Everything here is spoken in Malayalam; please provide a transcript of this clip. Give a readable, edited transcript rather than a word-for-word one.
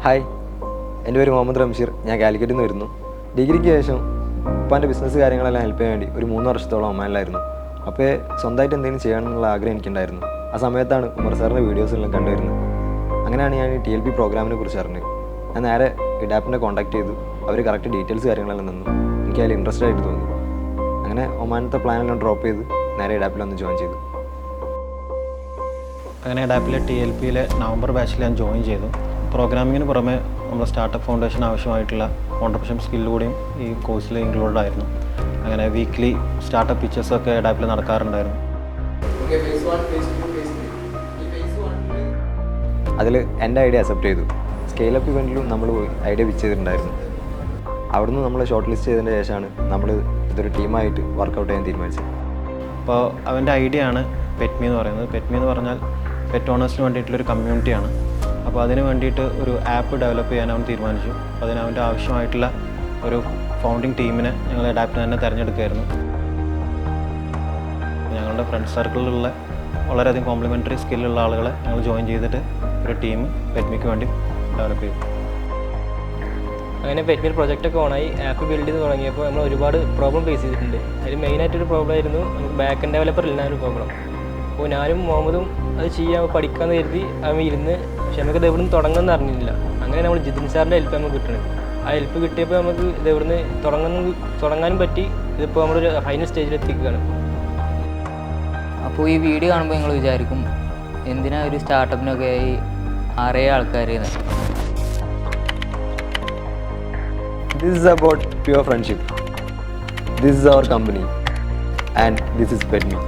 ഹായ്, എൻ്റെ പേര് മുഹമ്മദ് റംഷീർ. ഞാൻ കാലിക്കറ്റിൽ നിന്ന് വരുന്നു. ഡിഗ്രിക്ക് ശേഷം ഉപ്പാൻ്റെ ബിസിനസ് കാര്യങ്ങളെല്ലാം ഹെൽപ്പ് ചെയ്യാൻ വേണ്ടി ഒരു 3 വർഷത്തോളം ഒമാനിലായിരുന്നു. അപ്പോൾ സ്വന്തമായിട്ട് എന്തെങ്കിലും ചെയ്യണമെന്നുള്ള ആഗ്രഹം എനിക്കുണ്ടായിരുന്നു. ആ സമയത്താണ് ഉമർ സാറിൻ്റെ വീഡിയോസെല്ലാം കണ്ടുവരുന്നത്. അങ്ങനെയാണ് ഞാൻ ഈ TLP പ്രോഗ്രാമിനെ കുറിച്ച് അറിഞ്ഞത്. ഞാൻ നേരെ ഇഡാപ്പിനെ കോൺടാക്ട് ചെയ്തു. അവർ കറക്റ്റ് ഡീറ്റെയിൽസ് കാര്യങ്ങളെല്ലാം തന്നു. എനിക്ക് അതിൽ ഇൻട്രസ്റ്റ് ആയിട്ട് തോന്നി. അങ്ങനെ ഒമാനത്തെ പ്ലാനെല്ലാം ഡ്രോപ്പ് ചെയ്ത് നേരെ ഇഡാപ്പിൽ വന്ന് ജോയിൻ ചെയ്തു. അങ്ങനെ ഇഡാപ്പിലെ TLPയിലെ നവംബർ ബാച്ചിൽ ഞാൻ ജോയിൻ ചെയ്തു. പ്രോഗ്രാമിങ്ങിന് പുറമെ നമ്മൾ സ്റ്റാർട്ടപ്പ് ഫൗണ്ടേഷൻ ആവശ്യമായിട്ടുള്ള ഓൺട്രപ്രണർഷിപ്പ് സ്കില്ല് കൂടിയും ഈ കോഴ്സിൽ ഇൻക്ലൂഡഡ് ആയിരുന്നു. അങ്ങനെ വീക്ക്ലി സ്റ്റാർട്ടപ്പ് പിച്ചേഴ്സൊക്കെ ഇഡാപ്പിൽ നടക്കാറുണ്ടായിരുന്നു. അതിൽ എൻ്റെ ഐഡിയ അക്സെപ്റ്റ് ചെയ്തു. സ്കെയിലപ്പ് ഇവൻറ്റിലും നമ്മൾ ഐഡിയ പിച്ച് ചെയ്തിട്ടുണ്ടായിരുന്നു. അവിടുന്ന് നമ്മൾ ഷോർട്ട് ലിസ്റ്റ് ചെയ്തതിന് ശേഷമാണ് നമ്മൾ ഇതൊരു ടീമായിട്ട് വർക്കൗട്ട് ചെയ്യാൻ തീരുമാനിച്ചത്. അപ്പോൾ അവൻ്റെ ഐഡിയ ആണ് പെറ്റ്മി എന്ന് പറയുന്നത്. പെറ്റ്മി എന്ന് പറഞ്ഞാൽ പെറ്റ് ഓണേഴ്സിന് വേണ്ടിയിട്ടുള്ളൊരു കമ്മ്യൂണിറ്റിയാണ്. അപ്പോൾ അതിന് വേണ്ടിയിട്ട് ഒരു ആപ്പ് ഡെവലപ്പ് ചെയ്യാൻ അവൻ തീരുമാനിച്ചു. അപ്പോൾ അതിന് അവൻ്റെ ആവശ്യമായിട്ടുള്ള ഒരു ഫൗണ്ടിങ് ടീമിനെ ഞങ്ങൾ ഇഡാപ്പിൽ തന്നെ തിരഞ്ഞെടുക്കുകയായിരുന്നു. ഞങ്ങളുടെ ഫ്രണ്ട് സർക്കിളിലുള്ള വളരെയധികം കോംപ്ലിമെൻ്ററി സ്കില്ലുള്ള ആളുകളെ ഞങ്ങൾ ജോയിൻ ചെയ്തിട്ട് ഒരു ടീം പെറ്റ്മിക്ക് വേണ്ടി ഡെവലപ്പ് ചെയ്തു. അങ്ങനെ പെറ്റ്മി പ്രൊജക്റ്റൊക്കെ ഓണായി ആപ്പ് ബിൽഡ് ചെയ്ത് തുടങ്ങിയപ്പോൾ നമ്മൾ ഒരുപാട് പ്രോബ്ലം ഫേസ് ചെയ്തിട്ടുണ്ട്. അതിൽ മെയിനായിട്ടൊരു പ്രോബ്ലം ആയിരുന്നു നമുക്ക് ബാക്ക് എൻഡ് ഡെവലപ്പർ ഇല്ല ഒരു പ്രോബ്ലം. അപ്പോൾ ഞാനും മുഹമ്മദും അത് ചെയ്യാൻ പഠിക്കാമെന്ന് കരുതി അവൻ ഇരുന്ന്, പക്ഷെ നമുക്ക് ഇത് എവിടുന്ന് തുടങ്ങുമെന്ന് അറിഞ്ഞില്ല. അങ്ങനെ നമ്മൾ ജിതിൻ സാറിൻ്റെ ഹെൽപ്പ് നമുക്ക് കിട്ടണം. ആ ഹെൽപ്പ് കിട്ടിയപ്പോൾ നമുക്ക് ഇത് എവിടുന്ന് തുടങ്ങാനും പറ്റി. ഇതിപ്പോൾ നമ്മളൊരു ഫൈനൽ സ്റ്റേജിൽ എത്തിക്കുകയാണ്. അപ്പോൾ ഈ വീഡിയോ കാണുമ്പോൾ നിങ്ങൾ വിചാരിക്കും എന്തിനാ ഒരു സ്റ്റാർട്ടപ്പിനൊക്കെ ഈ 6 ആൾക്കാർ. This is about pure friendship. This is our company and this is PetMe.